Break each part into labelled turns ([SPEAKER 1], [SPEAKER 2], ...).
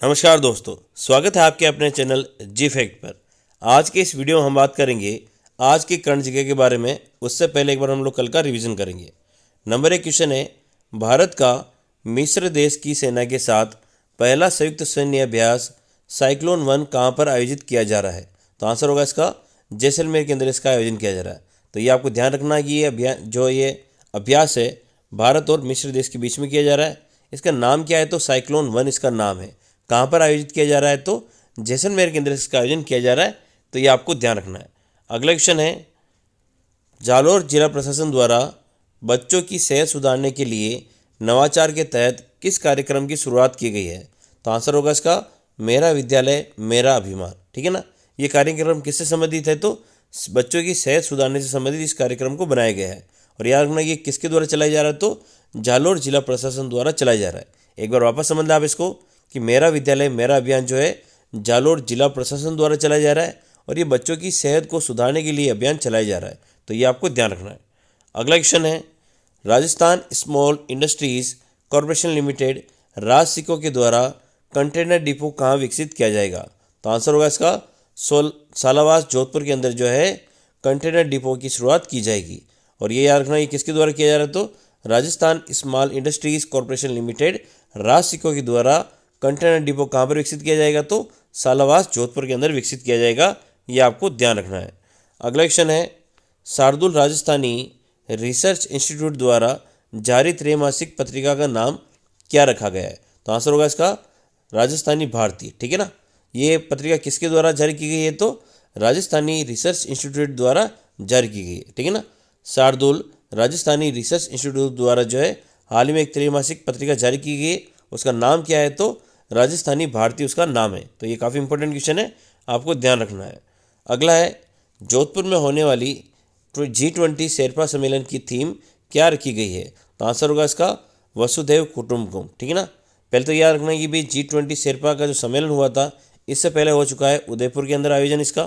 [SPEAKER 1] नमस्कार दोस्तों, स्वागत है आपके अपने चैनल जी फैक्ट पर। आज के इस वीडियो में हम बात करेंगे आज के करंट जीके के बारे में। उससे पहले एक बार हम लोग कल का रिवीजन करेंगे। नंबर 1 क्वेश्चन है, भारत का मिस्र देश की सेना के साथ पहला संयुक्त सैन्य अभ्यास साइक्लोन 1 कहाँ पर आयोजित किया जा रहा है? तो आंसर होगा इसका जैसलमेर के अंदर इसका आयोजन किया जा रहा है। तो ये आपको ध्यान रखना है कि ये अभ्यास है भारत और मिस्र देश के बीच में किया जा रहा है। इसका नाम क्या है? तो साइक्लोन 1 इसका नाम है। कहाँ पर आयोजित किया जा रहा है? तो जैसलमेर के अंदर इसका आयोजन किया जा रहा है। तो ये आपको ध्यान रखना है। अगला क्वेश्चन है, जालौर जिला प्रशासन द्वारा बच्चों की सेहत सुधारने के लिए नवाचार के तहत किस कार्यक्रम की शुरुआत की गई है? तो आंसर होगा इसका मेरा विद्यालय मेरा अभिमान। ठीक है ना। ये कार्यक्रम किससे संबंधित है? तो बच्चों की सेहत सुधारने से संबंधित इस कार्यक्रम को बनाया गया है। और याद रखना ये किसके द्वारा चलाया जा रहा है? तो जालौर जिला प्रशासन द्वारा चलाया जा रहा है। एक बार वापस समझ लें आप इसको कि मेरा विद्यालय मेरा अभियान जो है जालौर जिला प्रशासन द्वारा चलाया जा रहा है और ये बच्चों की सेहत को सुधारने के लिए अभियान चलाया जा रहा है। तो ये आपको ध्यान रखना है। अगला क्वेश्चन है, Rajasthan small industries corporation limited Rajsico के द्वारा कंटेनर डिपो कहाँ विकसित किया जाएगा? तो आंसर होगा इसका सालावास जोधपुर के अंदर जो है कंटेनर डिपो की शुरुआत की जाएगी। और ये याद रखना ये किसके द्वारा किया जा रहा है? तो Rajasthan small industries corporation limited Rajsico के द्वारा कंटेनर डिपो कहाँ पर विकसित किया जाएगा? तो सालावास जोधपुर के अंदर विकसित किया जाएगा। ये आपको ध्यान रखना है। अगला क्वेश्चन है, शार्दुल राजस्थानी रिसर्च इंस्टीट्यूट द्वारा जारी त्रैमासिक पत्रिका का नाम क्या रखा गया है? तो आंसर होगा इसका राजस्थानी भारती। ठीक है ना। ये पत्रिका किसके द्वारा जारी की गई है? तो राजस्थानी रिसर्च इंस्टीट्यूट द्वारा जारी की गई है। ठीक है ना। शार्दुल राजस्थानी रिसर्च इंस्टीट्यूट द्वारा जो है हाल ही में एक त्रैमासिक पत्रिका जारी की गई है। उसका नाम क्या है? तो राजस्थानी भारती उसका नाम है। तो ये काफ़ी इंपॉर्टेंट क्वेश्चन है, आपको ध्यान रखना है। अगला है, जोधपुर में होने वाली G20 शेरपा सम्मेलन की थीम क्या रखी गई है? तो आंसर होगा इसका वसुधैव कुटुंबकम। ठीक है ना। पहले तो याद रखना कि भाई G20 शेरपा का जो सम्मेलन हुआ था इससे पहले हो चुका है उदयपुर के अंदर आयोजन। इसका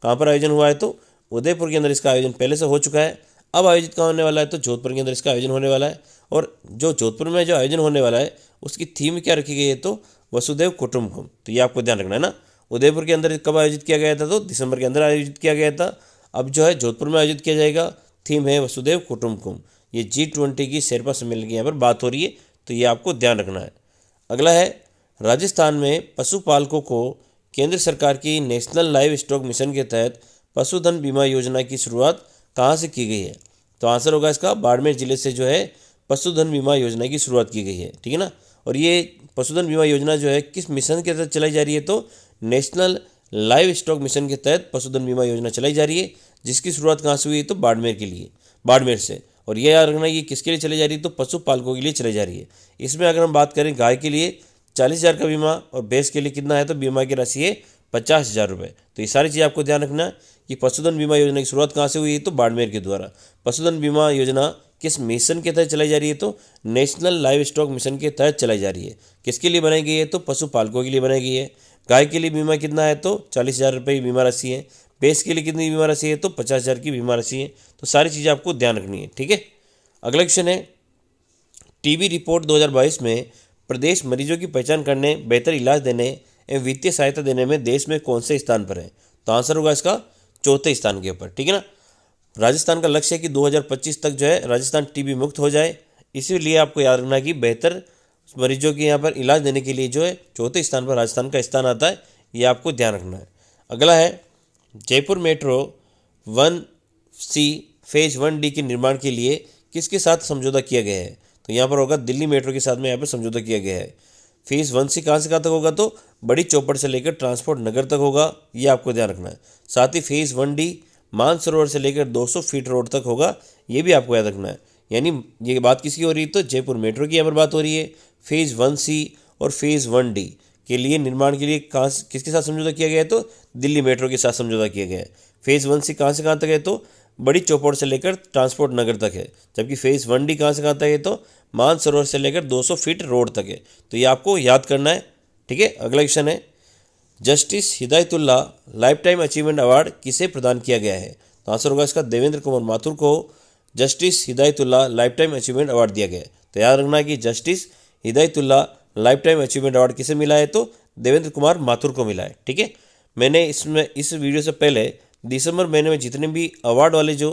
[SPEAKER 1] कहाँ पर आयोजन हुआ है? तो उदयपुर के अंदर इसका आयोजन पहले से हो चुका है। अब आयोजित कहाँ होने वाला है? तो जोधपुर के अंदर इसका आयोजन होने वाला है। और जो जोधपुर में जो आयोजन होने वाला है उसकी थीम क्या रखी गई है? तो वसुधैव कुटुंबकम। तो ये आपको ध्यान रखना है ना। उदयपुर के अंदर कब आयोजित किया गया था? तो दिसंबर के अंदर आयोजित किया गया था। अब जो है जोधपुर में आयोजित किया जाएगा। थीम है वसुधैव कुटुंबकम। ये G20 की शेरपा सम्मेलन की यहाँ पर बात हो रही है। तो ये आपको ध्यान रखना है। अगला है, राजस्थान में पशुपालकों को केंद्र सरकार की नेशनल लाइव स्टॉक मिशन के तहत पशुधन बीमा योजना की शुरुआत कहाँ से की गई है? तो आंसर होगा इसका बाड़मेर जिले से जो है पशुधन बीमा योजना की शुरुआत की गई है। ठीक है ना। और ये पशुधन बीमा योजना जो है किस मिशन के तहत चलाई जा रही है? तो नेशनल लाइव स्टॉक मिशन के तहत पशुधन बीमा योजना चलाई जा रही है, जिसकी शुरुआत कहाँ से हुई है? तो बाड़मेर से। और ये याद रखना ये किसके लिए चलाई जा रही है? तो पशुपालकों के लिए चलाई जा रही है। इसमें अगर हम बात करें गाय के लिए 40,000 का बीमा और भैंस के लिए कितना है? तो बीमा की राशि है 50,000 रुपये। तो ये सारी चीज़ आपको ध्यान रखना है कि पशुधन बीमा योजना की शुरुआत कहाँ से हुई है? तो बाड़मेर के द्वारा। पशुधन बीमा योजना किस मिशन के तहत चलाई जा रही है? तो नेशनल लाइव स्टॉक मिशन के तहत चलाई जा रही है। किसके लिए बनाई गई है? तो पशुपालकों के लिए बनाई गई है। गाय के लिए बीमा कितना है? तो 40,000 रुपये की बीमा राशि है। भैंस के लिए कितनी बीमा राशि है? तो 50,000 की बीमा राशि है। तो सारी चीज़ें आपको ध्यान रखनी है। ठीक है। अगला क्वेश्चन है, टीबी रिपोर्ट 2022 में प्रदेश मरीजों की पहचान करने, बेहतर इलाज देने एवं वित्तीय सहायता देने में देश में कौन से स्थान पर है? तो आंसर होगा इसका चौथे स्थान के ऊपर। ठीक है ना। राजस्थान का लक्ष्य है कि 2025 तक जो है राजस्थान टीबी मुक्त हो जाए। इसीलिए आपको याद रखना है कि बेहतर मरीजों के यहाँ पर इलाज देने के लिए जो है चौथे स्थान पर राजस्थान का स्थान आता है। ये आपको ध्यान रखना है। अगला है, Jaipur metro 1C phase 1D के निर्माण के लिए किसके साथ समझौता किया गया है? तो यहाँ पर होगा दिल्ली मेट्रो के साथ में यहाँ पर समझौता किया गया है। फेज़ 1C कहाँ से कहाँ तक होगा? तो बड़ी चौपड़ से लेकर ट्रांसपोर्ट नगर तक होगा। ये आपको ध्यान रखना है। साथ ही फेज़ 1D मानसरोवर से लेकर 200 फीट रोड तक होगा। ये भी आपको याद रखना है। यानी ये बात किसकी हो रही है? तो जयपुर मेट्रो की यहाँ पर बात हो रही है। फेज़ 1C और फेज़ 1D के लिए निर्माण के लिए किसके साथ समझौता किया गया है? तो दिल्ली मेट्रो के साथ समझौता किया गया है। फेज़ 1C कहाँ से कहाँ तक है? तो बड़ी चौपड़ से लेकर ट्रांसपोर्ट नगर तक है। जबकि फेज़ 1D कहाँ से कहाँ तक है? तो मानसरोवर से लेकर 200 फीट रोड तक है। तो ये आपको याद करना है। ठीक है। अगला क्वेश्चन है, justice Hidayatullah life time achievement award किसे प्रदान किया गया है? तो आंसर होगा इसका देवेंद्र कुमार माथुर को justice Hidayatullah life time achievement award दिया गया है। तो याद रखना कि justice Hidayatullah life time achievement award किसे मिला है? तो देवेंद्र कुमार माथुर को मिला है। ठीक है, मैंने इस वीडियो से पहले दिसंबर महीने में जितने भी अवार्ड वाले जो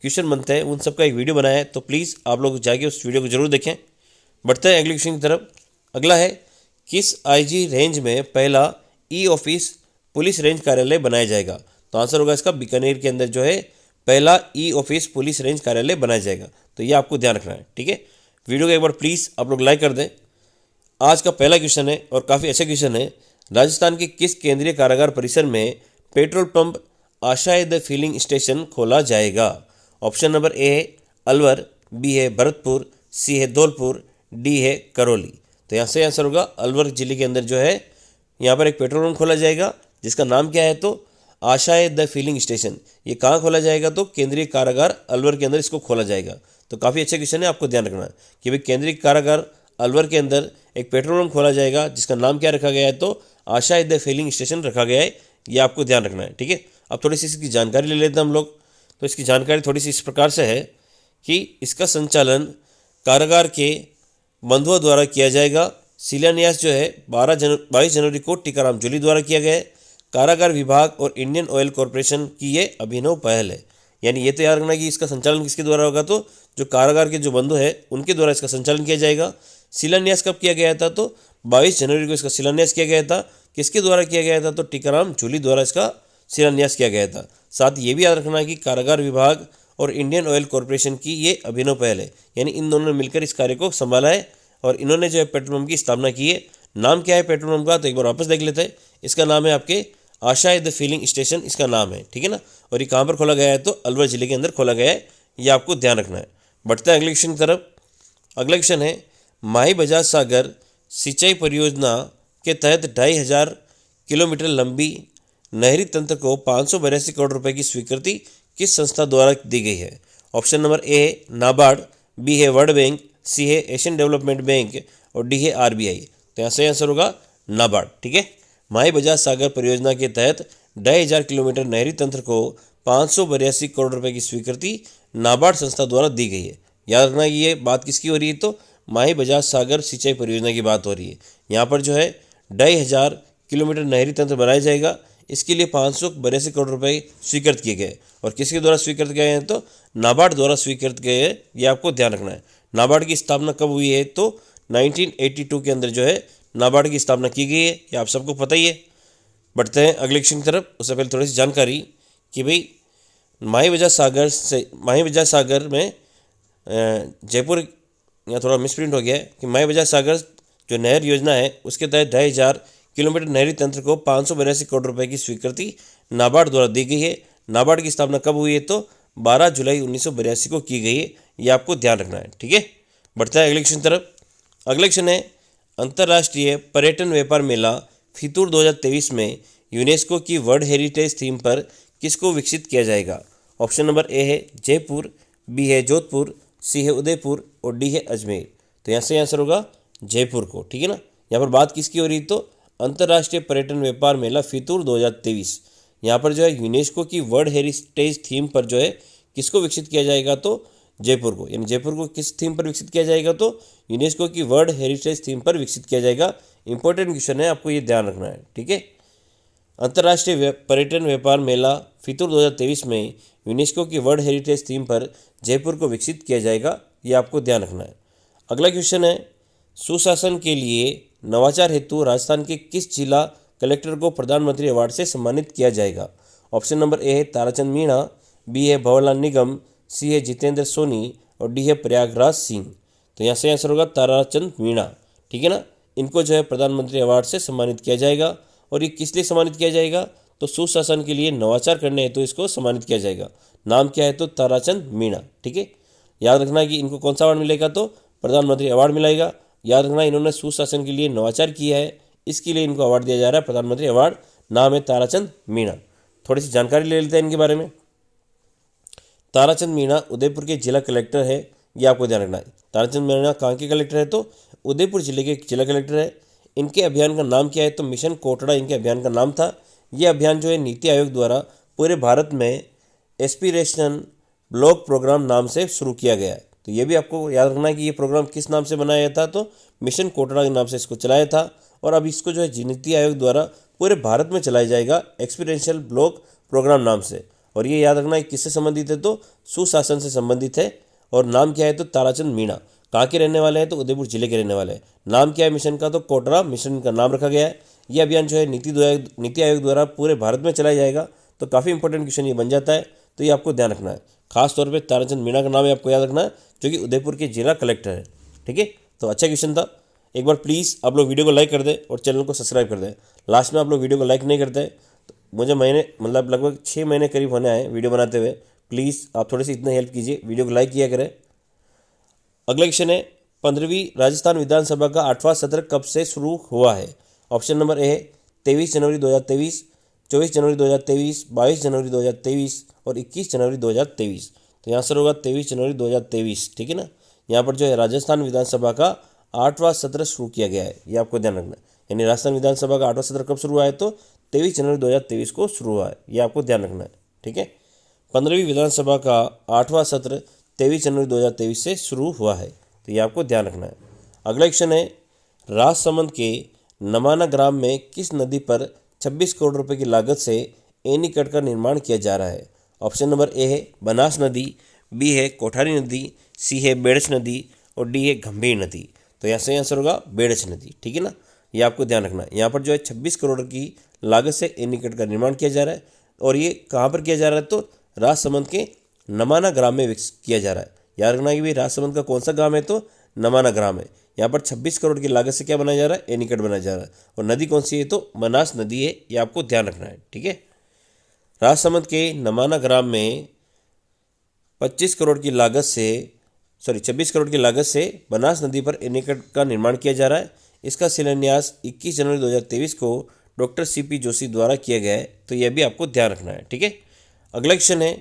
[SPEAKER 1] क्वेश्चन बनते हैं उन सबका एक वीडियो बनाया है, तो प्लीज़ आप लोग जाके उस वीडियो को जरूर देखें। बढ़ते हैं अगले क्वेश्चन की तरफ। अगला है, किस आईजी रेंज में पहला ई ऑफिस पुलिस रेंज कार्यालय बनाया जाएगा? तो आंसर होगा इसका बीकानेर के अंदर जो है पहला ई ऑफिस पुलिस रेंज कार्यालय बनाया जाएगा। तो ये आपको ध्यान रखना है। ठीक है, वीडियो को एक बार प्लीज़ आप लोग लाइक कर दें। आज का पहला क्वेश्चन है और काफ़ी अच्छा क्वेश्चन है। राजस्थान के किस केंद्रीय कारागार परिसर में पेट्रोल पंप आशाएं द फिलिंग स्टेशन खोला जाएगा? ऑप्शन नंबर ए है अलवर, बी है भरतपुर, सी है धौलपुर, डी है करौली। तो यहाँ से आंसर होगा अलवर जिले के अंदर जो है यहाँ पर एक पेट्रोल पंप खोला जाएगा जिसका नाम क्या है? तो आशाएं द फिलिंग स्टेशन। ये कहाँ खोला जाएगा? तो केंद्रीय कारागार अलवर के अंदर इसको खोला जाएगा। तो काफ़ी अच्छा क्वेश्चन है, आपको ध्यान रखना है कि भाई केंद्रीय कारागार अलवर के अंदर एक पेट्रोल पंप खोला जाएगा जिसका नाम क्या रखा गया है? तो आशाएं द फिलिंग स्टेशन रखा गया है। ये आपको ध्यान रखना है। ठीक है, अब थोड़ी सी इसकी जानकारी ले लेते हैं हम लोग। तो इसकी जानकारी थोड़ी सी इस प्रकार से है कि इसका संचालन कारागार के बंधुओं द्वारा किया जाएगा। शिलान्यास जो है 22 जनवरी को टीकाराम जूली द्वारा किया गया है। कारागार विभाग और इंडियन ऑयल कॉरपोरेशन की ये अभिनव पहल है। यानी ये तो याद रखना कि इसका संचालन किसके द्वारा होगा? तो जो कारागार के जो बंधु हैं उनके द्वारा इसका संचालन किया जाएगा। शिलान्यास कब किया गया था? तो 22 जनवरी को इसका शिलान्यास किया गया था। किसके द्वारा किया गया था? तो टीकाराम जूली द्वारा इसका शिलान्यास किया गया था। साथ ये भी याद रखना है कि कारागार विभाग और इंडियन ऑयल कॉरपोरेशन की ये अभिनव पहल है। यानी इन दोनों ने मिलकर इस कार्य को संभाला है और इन्होंने जो है पेट्रोल पंप की स्थापना की है। नाम क्या है पेट्रोल पंप का? तो एक बार वापस देख लेते हैं। इसका नाम है आपके आशाएं द फिलिंग स्टेशन, इसका नाम है। ठीक है ना, और ये कहाँ पर खोला गया है? तो अलवर जिले के अंदर खोला गया है। ये आपको ध्यान रखना है। बढ़ते हैं अगले क्वेश्चन की तरफ। अगला क्वेश्चन है, माही बजाज सागर सिंचाई परियोजना के तहत 2500 किलोमीटर लंबी नहरी तंत्र को 582 करोड़ रुपए की स्वीकृति किस संस्था द्वारा दी गई है? ऑप्शन नंबर ए है नाबार्ड, बी है वर्ल्ड बैंक, सी है एशियन डेवलपमेंट बैंक और डी है आरबीआई। तो यहाँ से आंसर होगा नाबार्ड। ठीक है, माही बजाज सागर परियोजना के तहत 2500 किलोमीटर नहरी तंत्र को 582 करोड़ रुपए की स्वीकृति नाबार्ड संस्था द्वारा दी गई है। याद रखना कि ये बात किसकी हो रही है? तो माही बजाज सागर सिंचाई परियोजना की बात हो रही है। यहाँ पर जो है 2500 किलोमीटर नहरी तंत्र बनाया जाएगा। इसके लिए 582 करोड़ रुपए स्वीकृत किए गए और किसके द्वारा स्वीकृत किए गए हैं? तो नाबार्ड द्वारा स्वीकृत किए गए। ये आपको ध्यान रखना है। नाबार्ड की स्थापना कब हुई है? तो 1982 के अंदर जो है नाबार्ड की स्थापना की गई है। ये आप सबको पता ही है। बढ़ते हैं अगले क्वेश्चन की तरफ। उससे पहले थोड़ी सी जानकारी कि भाई माही बजाज सागर में जयपुर, यहाँ थोड़ा मिसप्रिंट हो गया है कि माही बजाज सागर जो नहर योजना है उसके तहत 2500 किलोमीटर नहरी तंत्र को 582 करोड़ रुपए की स्वीकृति नाबार्ड द्वारा दी गई है। नाबार्ड की स्थापना कब हुई है? तो 12 जुलाई 1982 को की गई है। ये आपको ध्यान रखना है। ठीक है, बढ़ता है अगले क्वेश्चन की तरफ। अगले क्वेश्चन है, अंतर्राष्ट्रीय पर्यटन व्यापार मेला फितूर 2023 में यूनेस्को की वर्ल्ड हेरिटेज थीम पर किसको विकसित किया जाएगा? ऑप्शन नंबर ए है जयपुर, बी है जोधपुर, सी है उदयपुर और डी है अजमेर। तो यहाँ से आंसर होगा जयपुर को। ठीक है ना, यहाँ पर बात किसकी हो रही? तो अंतर्राष्ट्रीय पर्यटन व्यापार मेला फितूर 2023। यहाँ पर जो है यूनेस्को की वर्ल्ड हेरिटेज थीम पर जो है किसको विकसित किया जाएगा? तो जयपुर को। यानी जयपुर को किस थीम पर विकसित किया जाएगा? तो यूनेस्को की वर्ल्ड हेरिटेज थीम पर विकसित किया जाएगा। इंपॉर्टेंट क्वेश्चन है, आपको ये ध्यान रखना है। ठीक है, अंतर्राष्ट्रीय पर्यटन व्यापार मेला फितूर 2023 में यूनेस्को की वर्ल्ड हेरिटेज थीम पर जयपुर को विकसित किया जाएगा। ये आपको ध्यान रखना है। अगला क्वेश्चन है, सुशासन के लिए नवाचार हेतु राजस्थान के किस जिला कलेक्टर को प्रधानमंत्री अवार्ड से सम्मानित किया जाएगा? ऑप्शन नंबर ए है ताराचंद मीणा, बी है भंवरलाल निगम, सी है जितेंद्र सोनी और डी है प्रयागराज सिंह। तो यहाँ से आंसर होगा ताराचंद मीणा। ठीक है ना, इनको जो है प्रधानमंत्री अवार्ड से सम्मानित किया जाएगा। और ये किस लिए सम्मानित किया जाएगा? तो सुशासन के लिए नवाचार करने हेतु इसको सम्मानित किया जाएगा। नाम क्या है? तो ताराचंद मीणा। ठीक है, याद रखना कि इनको कौन सा अवार्ड मिलेगा? तो प्रधानमंत्री अवार्ड मिलेगा। याद रखना इन्होंने सुशासन के लिए नवाचार किया है, इसके लिए इनको अवार्ड दिया जा रहा है प्रधानमंत्री अवार्ड। नाम है ताराचंद मीणा। थोड़ी सी जानकारी ले लेते हैं इनके बारे में। ताराचंद मीणा उदयपुर के जिला कलेक्टर है। ये आपको ध्यान रखना है। ताराचंद मीणा कहाँ के कलेक्टर है? तो उदयपुर जिले के जिला कलेक्टर है। इनके अभियान का नाम क्या है? तो मिशन कोटड़ा इनके अभियान का नाम था। ये अभियान जो है नीति आयोग द्वारा पूरे भारत में एस्पिरेशनल ब्लॉक प्रोग्राम नाम से शुरू किया गया है। तो ये भी आपको याद रखना है कि ये प्रोग्राम किस नाम से बनाया था, तो मिशन कोटड़ा के नाम से इसको चलाया था। और अब इसको जो है नीति आयोग द्वारा पूरे भारत में चलाया जाएगा एक्सपीरियंशियल ब्लॉक प्रोग्राम नाम से। और ये याद रखना है किससे संबंधित है, तो सुशासन से संबंधित है। और नाम क्या है, तो ताराचंद मीणा। कहाँ के रहने वाले हैं, तो उदयपुर जिले के रहने वाले हैं। नाम क्या है मिशन का, तो कोटड़ा मिशन का नाम रखा गया है। ये अभियान जो है नीति आयोग द्वारा पूरे भारत में चलाया जाएगा। तो काफ़ी इंपॉर्टेंट क्वेश्चन ये बन जाता है, तो ये आपको ध्यान रखना है। खास तौर पे ताराचंद मीणा का नाम आपको याद रखना है, जो कि उदयपुर के जिला कलेक्टर है। ठीक है, तो अच्छा क्वेश्चन था। एक बार प्लीज़ आप लोग वीडियो को लाइक कर दें और चैनल को सब्सक्राइब कर दें। लास्ट में आप लोग वीडियो को लाइक नहीं करते तो मुझे लगभग 6 महीने करीब होने आए वीडियो बनाते हुए। प्लीज़ आप थोड़ी सी इतना हेल्प कीजिए, वीडियो को लाइक किया करें। अगला क्वेश्चन है, 15वीं राजस्थान विधानसभा का 8वां सत्र कब से शुरू हुआ है? ऑप्शन नंबर ए है 23 जनवरी 2023, 24 जनवरी 2023, 22 जनवरी 2023 और 21 जनवरी 2023। तो यहाँ सर होगा 23 जनवरी 2023। ठीक है ना, यहाँ पर जो है राजस्थान विधानसभा का 8वां सत्र शुरू किया गया है, ये आपको ध्यान रखना है। यानी राजस्थान विधानसभा का 8वां सत्र कब शुरू हुआ है, तो 23 जनवरी 2023 को शुरू हुआ है, ये आपको ध्यान रखना है। ठीक है, 15वीं विधानसभा का 8वां सत्र 23 जनवरी 2023 से शुरू हुआ है, तो ये आपको ध्यान रखना है। अगला क्वेश्चन है, राजसमंद के नमाना ग्राम में किस नदी पर 26 करोड़ रुपए की लागत से एनीकट का निर्माण किया जा रहा है? ऑप्शन नंबर ए है बनास नदी, बी है कोठारी नदी, सी है बेड़च नदी और डी है गंभीर नदी। तो यहाँ सही आंसर होगा बेड़च नदी। ठीक है ना, ये आपको ध्यान रखना है। यहाँ पर जो है 26 करोड़ की लागत से एनीकट का निर्माण किया जा रहा है। और ये कहाँ पर किया जा रहा है, तो राजसमंद के नमाना ग्राम में विकसित किया जा रहा है। याद रखना कि भाई राजसमंद का कौन सा ग्राम है, तो नमाना ग्राम है। यहाँ पर 26 करोड़ की लागत से क्या बनाया जा रहा है, एनीकट बनाया जा रहा है। और नदी कौन सी है, तो बनास नदी है, ये आपको ध्यान रखना है। ठीक है, राजसमंद के नमाना ग्राम में 26 करोड़ की लागत से 26 करोड़ की लागत से बनास नदी पर एनीकट का निर्माण किया जा रहा है। इसका शिलान्यास 21 जनवरी 2023 को डॉक्टर CP जोशी द्वारा किया गया है, तो यह भी आपको ध्यान रखना है। ठीक है, अगला क्वेश्चन है,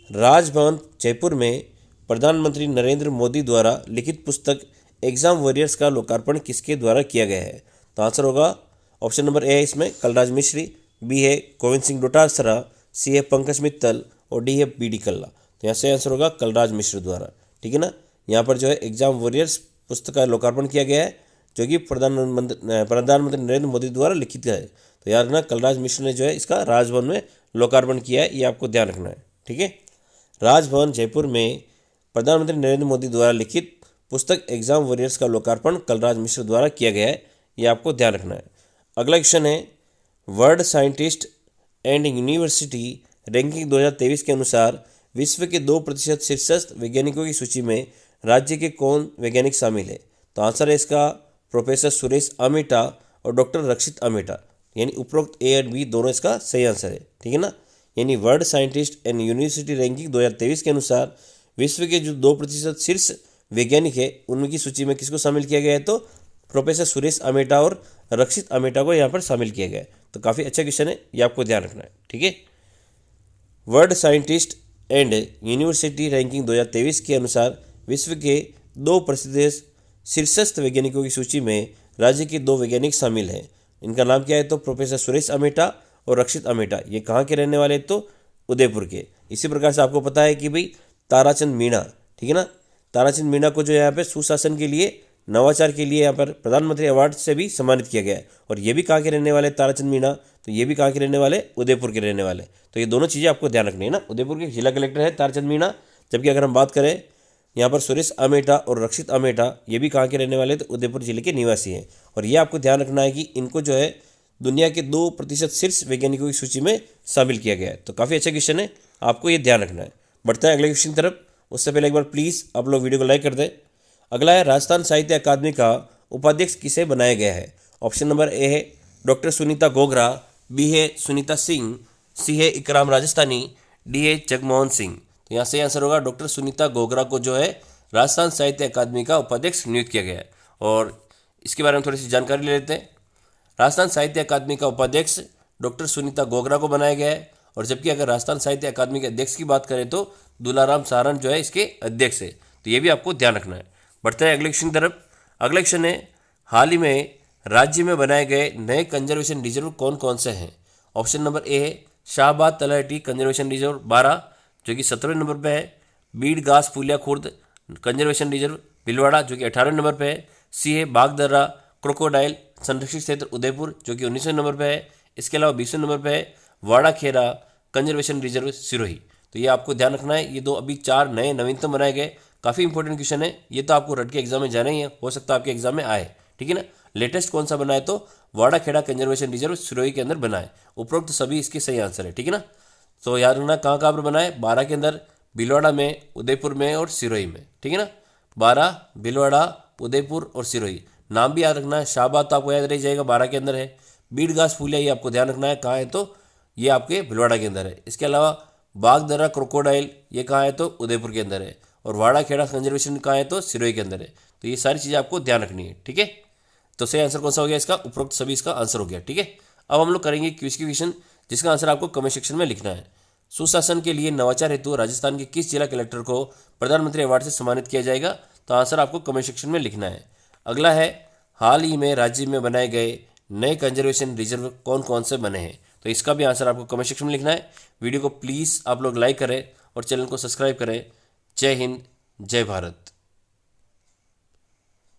[SPEAKER 1] राजभवन जयपुर में प्रधानमंत्री नरेंद्र मोदी द्वारा लिखित पुस्तक एग्जाम वॉरियर्स का लोकार्पण किसके द्वारा किया गया है? तो आंसर होगा ऑप्शन नंबर ए है इसमें कलराज मिश्री, बी है गोविंद सिंह डोटासरा, सी है पंकज मित्तल और डी है BD कल्ला। तो यहाँ से आंसर होगा कलराज मिश्र द्वारा। ठीक है ना, यहाँ पर जो है एग्जाम वॉरियर्स पुस्तक का लोकार्पण किया गया है, जो कि प्रधानमंत्री नरेंद्र मोदी द्वारा लिखित है। तो याद रखना कलराज मिश्र ने जो है इसका राजभवन में लोकार्पण किया है, ये आपको ध्यान रखना है। ठीक है, राजभवन जयपुर में प्रधानमंत्री नरेंद्र मोदी द्वारा लिखित पुस्तक एग्जाम वॉरियर्स का लोकार्पण कलराज मिश्र द्वारा किया गया है, ये आपको ध्यान रखना है। अगला क्वेश्चन है, world scientist and university ranking 2023 के अनुसार विश्व के 2% शीर्षस्थ वैज्ञानिकों की सूची में राज्य के कौन वैज्ञानिक शामिल है? तो आंसर है इसका प्रोफेसर सुरेश अमेटा और डॉक्टर रक्षित अमेटा। यानी उपरोक्त ए और बी दोनों इसका सही आंसर है। ठीक है ना, यानी world scientist and university ranking 2023 के अनुसार विश्व के जो 2% शीर्ष वैज्ञानिक है उनकी सूची में किसको शामिल किया गया है, तो प्रोफेसर सुरेश अमेटा और रक्षित अमेटा को यहाँ पर शामिल किया गया है। तो काफ़ी अच्छा क्वेश्चन है, ये आपको ध्यान रखना है। ठीक है, world scientist and university ranking 2023 के अनुसार विश्व के 2 प्रसिद्ध शीर्षस्थ वैज्ञानिकों की सूची में राज्य के 2 वैज्ञानिक शामिल हैं। इनका नाम क्या है, तो प्रोफेसर सुरेश अमेटा और रक्षित अमेटा। ये कहाँ के रहने वाले, तो उदयपुर के। इसी प्रकार से आपको पता है कि भाई ताराचंद मीणा, ठीक है ना, ताराचंद मीणा को जो यहाँ पे सुशासन के लिए, नवाचार के लिए यहाँ पर प्रधानमंत्री अवार्ड से भी सम्मानित किया गया है। और ये भी कहाँ के रहने वाले ताराचंद मीणा, तो ये भी कहाँ के रहने वाले, उदयपुर के रहने वाले। तो ये दोनों चीज़ें आपको ध्यान रखनी है ना। उदयपुर के जिला कलेक्टर है ताराचंद मीणा, जबकि अगर हम बात करें यहाँ पर सुरेश अमेटा और रक्षित अमेटा, ये भी कहाँ के रहने वाले, तो उदयपुर जिले के निवासी हैं। और ये आपको ध्यान रखना है कि इनको जो है दुनिया के 2% शीर्ष वैज्ञानिकों की सूची में शामिल किया गया है। तो काफ़ी अच्छा क्वेश्चन है, आपको ये ध्यान रखना है। बढ़ता है अगले क्वेश्चन की तरफ, उससे पहले एक बार प्लीज़ आप लोग वीडियो को लाइक कर दें। अगला है, राजस्थान साहित्य अकादमी का उपाध्यक्ष किसे बनाया गया है? ऑप्शन नंबर ए है डॉक्टर सुनीता गोगरा, बी है सुनीता सिंह, सी है इकराम राजस्थानी, डी है जगमोहन सिंह। तो यहाँ से आंसर होगा डॉक्टर सुनीता गोगरा को जो है राजस्थान साहित्य अकादमी का उपाध्यक्ष नियुक्त किया गया है। और इसके बारे में थोड़ी सी जानकारी ले लेते हैं। राजस्थान साहित्य अकादमी का उपाध्यक्ष डॉक्टर सुनीता गोगरा को बनाया गया है। और जबकि अगर राजस्थान साहित्य अकादमी के अध्यक्ष की बात करें तो दुलाराम सारन जो है इसके अध्यक्ष है। तो ये भी आपको ध्यान रखना है। बढ़ते हैं अगले क्वेश्चन की तरफ। अगला क्वेश्चन है, हाल ही में राज्य में बनाए गए नए कंजर्वेशन रिजर्व कौन कौन से हैं? ऑप्शन नंबर ए है शाहबाद तलहटी कंजर्वेशन रिजर्व 12, जो कि 17वें नंबर पे है। बीड़ घास फूलिया खुर्द कंजर्वेशन रिजर्व भीलवाड़ा जो कि 18वें नंबर पे है। सी है बागदर्रा क्रोकोडाइल संरक्षित क्षेत्र उदयपुर जो कि 19वें नंबर पे है। इसके अलावा 20वें नंबर पे है वाड़ा खेरा कंजर्वेशन रिजर्व सिरोही। तो ये आपको ध्यान रखना है, ये दो अभी 4 नए नवीनतम बनाए गए, काफ़ी इंपॉर्टेंट क्वेश्चन है। ये तो आपको रट के एग्जाम में जाना ही है, हो सकता है आपके एग्जाम में आए, ठीक है ना। लेटेस्ट कौन सा बना है तो वाड़ा खेड़ा कंजर्वेशन रिजर्व सिरोही के अंदर बना है। उपरोक्त सभी इसके सही आंसर है, ठीक है ना। तो याद रखना कहाँ कहाँ पर बना है, 12 के अंदर, भीलवाड़ा में, उदयपुर में और सिरोही में, ठीक है ना। 12 भीलवाड़ा उदयपुर और सिरोही। नाम भी याद रखना है, शाहबाद तो आपको याद रह जाएगा 12 के अंदर है। बीडगास फूलिया ये आपको ध्यान रखना है कहाँ है तो ये आपके भीलवाड़ा के अंदर है। इसके अलावा बागदर्रा क्रोकोडाइल ये कहाँ है तो उदयपुर के अंदर है। और वाड़ा खेड़ा कंजर्वेशन कहाँ है तो सिरोही के अंदर है। तो ये सारी चीज़ें आपको ध्यान रखनी है, ठीक है। तो सही आंसर कौन सा हो गया इसका, उपरोक्त सभी इसका आंसर हो गया, ठीक है। अब हम लोग करेंगे क्विज की क्वेश्चन जिसका आंसर आपको कमेंट सेक्शन में लिखना है। सुशासन के लिए नवाचार हेतु राजस्थान के किस जिला कलेक्टर को प्रधानमंत्री अवार्ड से सम्मानित किया जाएगा, तो आंसर आपको कमेंट सेक्शन में लिखना है। अगला है हाल ही में राज्य में बनाए गए नए कंजर्वेशन रिजर्व कौन कौन से बने हैं, तो इसका भी आंसर आपको कमेंट सेक्शन में लिखना है। वीडियो को प्लीज़ आप लोग लाइक करें और चैनल को सब्सक्राइब करें। जय हिंद, जय भारत।